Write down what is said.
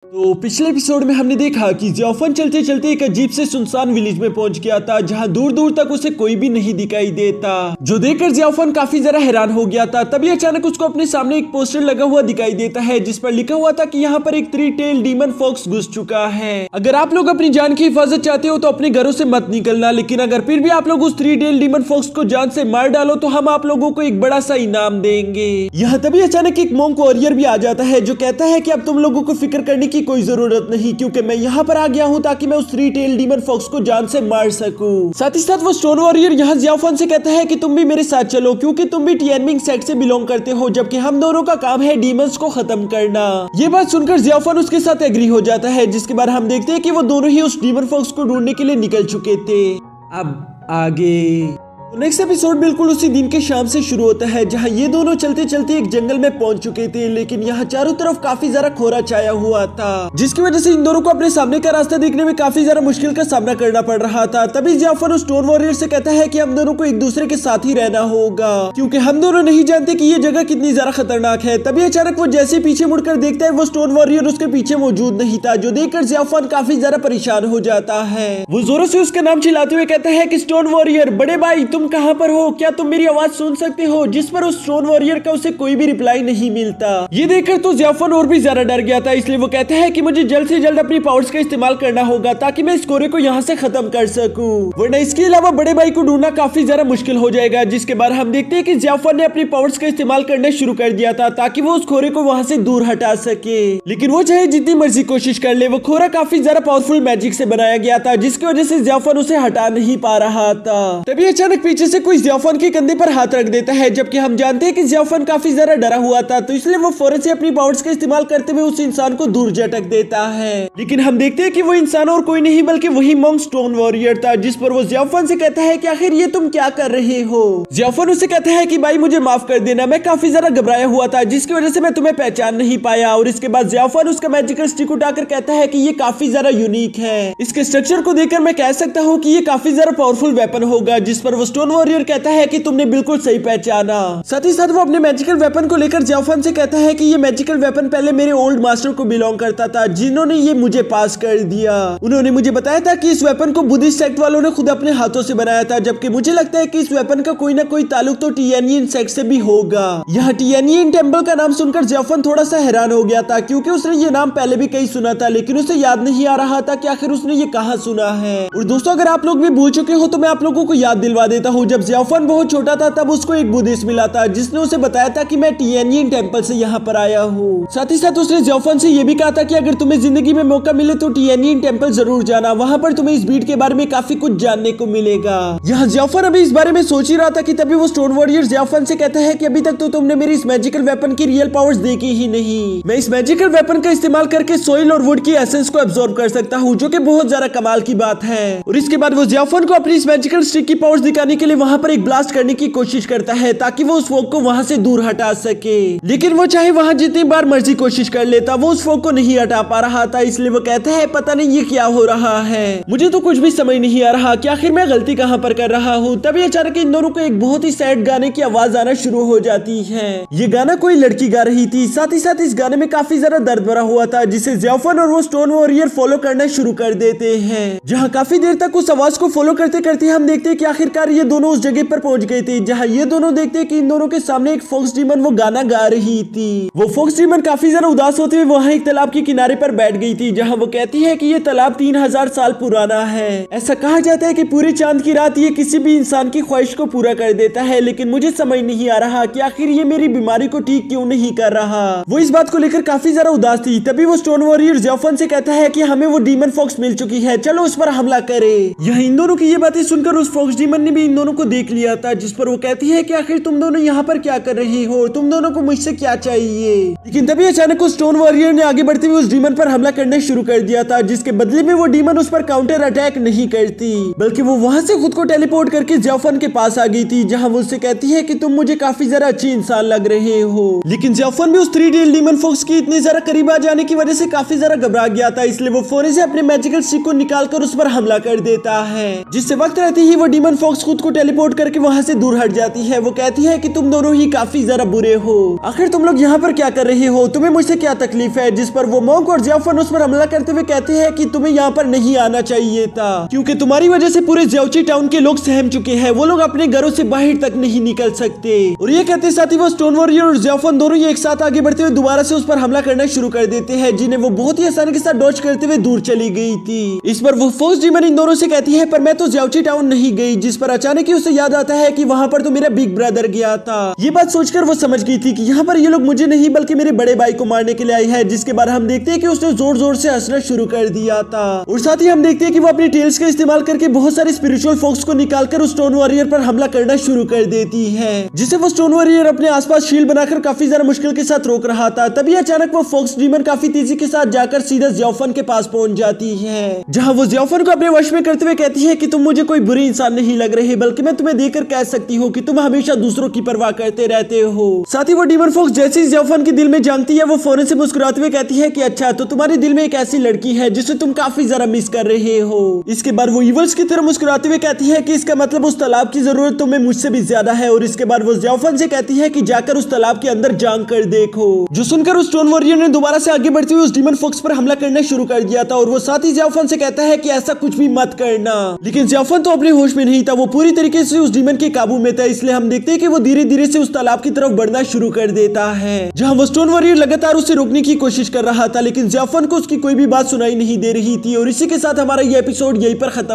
तो पिछले एपिसोड में हमने देखा कि जियाफन चलते चलते एक अजीब से सुनसान विलेज में पहुंच गया था जहां दूर दूर तक उसे कोई भी नहीं दिखाई देता, जो देखकर जियाफन काफी जरा हैरान हो गया था। तभी अचानक उसको अपने सामने एक पोस्टर लगा हुआ दिखाई देता है जिस पर लिखा हुआ था कि यहाँ पर एक 3 टेल डीमन फॉक्स घुस चुका है। अगर आप लोग अपनी जान की हिफाजत चाहते हो तो अपने घरों से मत निकलना, लेकिन अगर फिर भी आप लोग उस 3 टेल डीमन फॉक्स को जान से मार डालो तो हम आप लोगों को एक बड़ा सा इनाम देंगे। यहाँ तभी अचानक एक मॉन्क वॉरियर भी आ जाता है जो कहता है कि अब तुम लोगों को फिक्र करने की कोई जरूरत नहीं, क्योंकि मैं यहाँ पर आ गया हूँ ताकि मैं उस 3 टेल डीमन फॉक्स को जान से मार सकूं। साथ ही साथ वो स्टोन वॉरियर यहाँ जियाफन से कहता है कि तुम भी मेरे साथ चलो, क्योंकि तुम भी टिएनमिंग सेट से बिलोंग करते हो, जबकि हम दोनों का काम है डीमंस को खत्म करना। ये बात सुनकर जियाफन उसके साथ एग्री हो जाता है, जिसके बाद हम देखते हैं कि वो दोनों ही उस डीमन फॉक्स को ढूंढने के लिए निकल चुके थे। अब आगे नेक्स्ट एपिसोड बिल्कुल उसी दिन के शाम से शुरू होता है जहां ये दोनों चलते चलते एक जंगल में पहुंच चुके थे, लेकिन यहाँ चारों तरफ काफी ज्यादा कोहरा छाया हुआ था, जिसकी वजह से इन दोनों को अपने सामने का रास्ता देखने में काफी ज्यादा मुश्किल का सामना करना पड़ रहा था। तभी जियाफन उस स्टोन वॉरियर से कहता है कि हम दोनों को एक दूसरे के साथ ही रहना होगा, क्योंकि हम दोनों नहीं जानते कि ये जगह कितनी ज्यादा खतरनाक है। तभी अचानक वो जैसे पीछे मुड़कर देखता है वो स्टोन वॉरियर उसके पीछे मौजूद नहीं था, जो देखकर जियाफन काफी ज्यादा परेशान हो जाता है। वो जोरों से उसका नाम चिल्लाते हुए कहता है कि स्टोन वॉरियर, बड़े भाई तुम कहाँ पर हो, क्या तुम मेरी आवाज सुन सकते हो? जिस पर उस स्टोन वॉरियर का उसे कोई भी रिप्लाई नहीं मिलता। ये देखकर तो जियाफन और भी ज्यादा डर गया था, इसलिए वो कहता है कि मुझे जल्द से जल्द अपनी पावर्स का इस्तेमाल करना होगा ताकि मैं इस कोहरे को यहाँ से खत्म कर सकूं, वरना इसके अलावा बड़े भाई को ढूंढना काफी ज्यादा मुश्किल हो जाएगा। जिसके बाद हम देखते हैं कि जियाफन ने अपनी पावर्स का इस्तेमाल करना शुरू कर दिया था ताकि वो उस कोहरे को वहाँ से दूर हटा सके, लेकिन वो चाहे जितनी मर्जी कोशिश कर ले, वो कोहरा काफी ज्यादा पावरफुल मैजिक से बनाया गया था, जिसकी वजह से जियाफन उसे हटा नहीं पा रहा था। तभी अचानक पीछे से कोई जियाफन के कंधे पर हाथ रख देता है, जबकि हम जानते हैं कि जियाफन काफी ज्यादा डरा हुआ था, तो इसलिए वो फौरन से अपनी पावर्स का इस्तेमाल करते हुए उस इंसान को दूर झटक देता है। लेकिन हम देखते हैं कि वो इंसान और कोई नहीं बल्कि वही मॉन्क स्टोन वॉरियर था, जिस पर वो जियाफन से कहता है कि आखिर ये तुम क्या कर रहे हो? जियाफन उसे कहता है कि भाई मुझे माफ कर देना, मैं काफी ज्यादा घबराया हुआ था जिसकी वजह से मैं तुम्हें पहचान नहीं पाया। और इसके बाद जियाफन उसका मैजिकल स्टिक उठाकर कहता है कि ये काफी ज्यादा यूनिक है, इसके स्ट्रक्चर को देखकर मैं कह सकता हूँ कि ये काफी ज्यादा पावरफुल वेपन होगा। जिस पर वो स्टोन वॉरियर कहता है कि तुमने बिल्कुल सही पहचाना। साथ ही साथ वो अपने मैजिकल वेपन को लेकर जियाफन से कहता है कि ये मैजिकल वेपन पहले मेरे ओल्ड मास्टर को बिलोंग करता था, जिन्होंने ये मुझे पास कर दिया। उन्होंने मुझे बताया था कि इस वेपन को बुद्धिस्ट सेक्ट वालों ने खुद अपने हाथों से बनाया था, जबकि मुझे लगता है कि इस वेपन का कोई ना कोई ताल्लुक तो टिएनयिन सेक्ट से भी होगा। यहाँ टिएनयिन टेम्पल का नाम सुनकर जियाफन थोड़ा सा हैरान हो गया था, क्योंकि उसने ये नाम पहले भी कहीं सुना था, लेकिन उसे याद नहीं आ रहा था कि आखिर उसने ये कहाँ सुना है। और दोस्तों, अगर आप लोग भी भूल चुके हो तो मैं आप लोगों को याद दिलवा देता हूँ, जब जियाफन बहुत छोटा था तब उसको एक बुद्धिस्ट मिला था जिसने उसे बताया था कि मैं टिएनयिन टेम्पल से यहाँ पर आया हूँ। साथ ही साथ उसने जियाफन से ये भी कहा था कि अगर तुम्हें जिंदगी में मौका मिले तो टिएनयिन टेम्पल जरूर जाना, वहाँ पर तुम्हें इस भीड़ के बारे में काफी कुछ जानने को मिलेगा। यहाँ जियाफन अभी इस बारे में सोच ही रहा था कि तभी वो स्टोन वॉरियर जियाफन से कहता है कि अभी तक तो तुमने मेरी इस मैजिकल वेपन की रियल पावर्स देखी ही नहीं। मैं इस मैजिकल वेपन का इस्तेमाल करके सोइल और वुड की एसेंस को एब्जॉर्ब कर सकता हूँ, जो कि बहुत ज्यादा कमाल की बात है। और इसके बाद वो जियाफन को अपनी इस मैजिकल स्टिक की पावर्स दिखाने के लिए वहाँ पर एक ब्लास्ट करने की कोशिश करता है ताकि वो उस फोग को वहाँ से दूर हटा सके, लेकिन वो चाहे वहाँ जितनी बार मर्जी कोशिश कर लेता, वो उस फोग को नहीं हटा पा रहा था। इसलिए वो कहता है पता नहीं ये क्या हो रहा है, मुझे तो कुछ भी समझ नहीं आ रहा कि आखिर मैं गलती कहाँ पर कर रहा हूँ। तभी अचानक इन दोनों को एक बहुत ही सैड गाने की आवाज आना शुरू हो जाती है। ये गाना कोई लड़की गा रही थी, साथ ही साथ इस गाने में काफी ज्यादा दर्द भरा हुआ था, जिसे जियाफन और वो स्टोन वॉरियर फॉलो करना शुरू कर देते हैं। जहाँ काफी देर तक उस आवाज को फॉलो करते करते हम देखते हैं कि आखिरकार ये दोनों उस जगह पर पहुंच गए थे जहाँ ये दोनों देखते हैं कि इन दोनों के सामने एक फॉक्स डीमन वो गाना गा रही थी। वो फॉक्स डीमन काफी ज्यादा उदास होते हुए वहाँ एक तालाब के किनारे पर बैठ गई थी, जहाँ वो कहती है कि ये तालाब 3000 साल पुराना है। ऐसा कहा जाता है कि पूरे चांद की रात ये किसी भी इंसान की ख्वाहिश को पूरा कर देता है, लेकिन मुझे समझ नहीं आ रहा कि आखिर ये मेरी बीमारी को ठीक क्यों नहीं कर रहा। वो इस बात को लेकर काफी ज्यादा उदास थी। तभी वो स्टोन वॉरियर जियाफन से कहता है कि हमें वो डीमन फॉक्स मिल चुकी है, चलो उस पर हमला करे। यहाँ इन दोनों की ये बातें सुनकर उस फॉक्स डीमन ने भी इन दोनों को देख लिया था, जिस पर वो कहती है कि आखिर तुम दोनों यहाँ पर क्या कर रही हो, तुम दोनों को मुझसे क्या चाहिए। लेकिन तभी अचानक उस स्टोन वॉरियर ने आगे बढ़ते हुए उस डीमन पर हमला करना शुरू कर दिया था, जिसके बदले में वो डीमन उस पर काउंटर अटैक नहीं करती, बल्कि वो वहाँ से खुद को टेलीपोर्ट करके जियाफन के पास आ गई थी, जहाँ वो उससे कहती है कि तुम मुझे काफी ज्यादा अच्छी इंसान लग रहे हो। लेकिन जियाफन भी उस 3 टेल डीमन फॉक्स की इतने ज्यादा करीब आ जाने की वजह से काफी ज्यादा घबरा गया था, इसलिए वो फौरन से अपने मैजिकल स्टिक को निकालकर उस पर हमला कर देता है, जिससे वक्त रहते ही वो डीमन फॉक्स खुद खुद को टेलीपोर्ट करके वहाँ से दूर हट जाती है। वो कहती है कि तुम दोनों ही काफी जरा बुरे हो, आखिर तुम लोग यहाँ पर क्या कर रहे हो, तुम्हें मुझसे क्या तकलीफ है। जिस पर वो मोंक और जियाओफन उस पर हमला करते हुए कहते हैं कि तुम्हें यहाँ पर नहीं आना चाहिए था, क्योंकि तुम्हारी वजह से पूरे जियाओची टाउन के लोग सहम चुके हैं, वो लोग अपने घरों से बाहर तक नहीं निकल सकते। और ये कहते साथ ही वो स्टोन वॉरियर और जियाओफन दोनों ही एक साथ आगे बढ़ते हुए दोबारा से उस पर हमला करना शुरू कर देते हैं, जिन्हें वो बहुत ही आसानी के साथ डॉज करते हुए दूर चली गई थी। इस पर वो फर्स्ट डीमन इन दोनों से कहती है पर मैं तो जियाओची टाउन नहीं गई, जिस पर अचानक ही उसे याद आता है कि वहाँ पर तो मेरा बिग ब्रदर गया था। ये बात सोचकर वो समझ गई थी कि यहाँ पर ये लोग मुझे नहीं बल्कि मेरे बड़े भाई को मारने के लिए आई है। जिसके बाद हम देखते हैं कि उसने जोर जोर से हंसना शुरू कर दिया था और साथ ही हम देखते हैं कि वो अपनी टेल्स का इस्तेमाल करके बहुत सारे स्पिरिचुअल फोक्स को निकालकर उस स्टोन वॉरियर पर हमला करना शुरू कर देती है, जिसे वो स्टोन वॉरियर अपने आसपास शील्ड बनाकर काफी ज्यादा मुश्किल के साथ रोक रहा था। तभी अचानक वो फोक्स डीमन काफी तेजी के साथ जाकर सीधा जियाओफन के पास पहुंच जाती है, जहां वो जियाओफन को अपने वश में करते हुए कहती है कि तुम मुझे कोई बुरी इंसान नहीं लग रहे, बल्कि मैं तुम्हें देखकर कह सकती हूँ कि तुम हमेशा दूसरों की परवाह करते रहते हो। साथ ही वो डीमन फोक्स जैसे ही जियाओफन के दिल में जानती है, वो फौरन से मुस्कुराते हुए कहती है कि अच्छा तो तुम्हारे दिल में एक ऐसी लड़की है जिसे तुम काफी ज्यादा मिस कर रहे हो। इसके बाद वो इवल्स की तरह मुस्कुराते हुए कहती है कि इसका मतलब उस तालाब की जरूरत तुम्हें मुझसे भी ज्यादा है। और इसके बाद वो जियाओफन से कहती है कि जाकर उस तालाब के अंदर झांक कर देखो। जो सुनकर उस स्टोन वॉरियर ने दोबारा से आगे बढ़ते हुए उस डीमन फोक्स पर हमला करना शुरू कर दिया था और वो साथ ही जियाओफन से कहता है कि ऐसा कुछ भी मत करना। लेकिन जियाओफन तो अपने होश में नहीं था, वो पूरी तरीके से उस डीमन के काबू में था। इसलिए हम देखते हैं कि वो धीरे धीरे से उस तालाब की तरफ बढ़ना शुरू कर देता है, जहां वो स्टोन वॉरियर लगातार उसे रोकने की कोशिश कर रहा था, लेकिन जियाओफन को उसकी कोई भी बात सुनाई नहीं दे रही थी। और इसी के साथ हमारा ये एपिसोड यहीं पर खत्म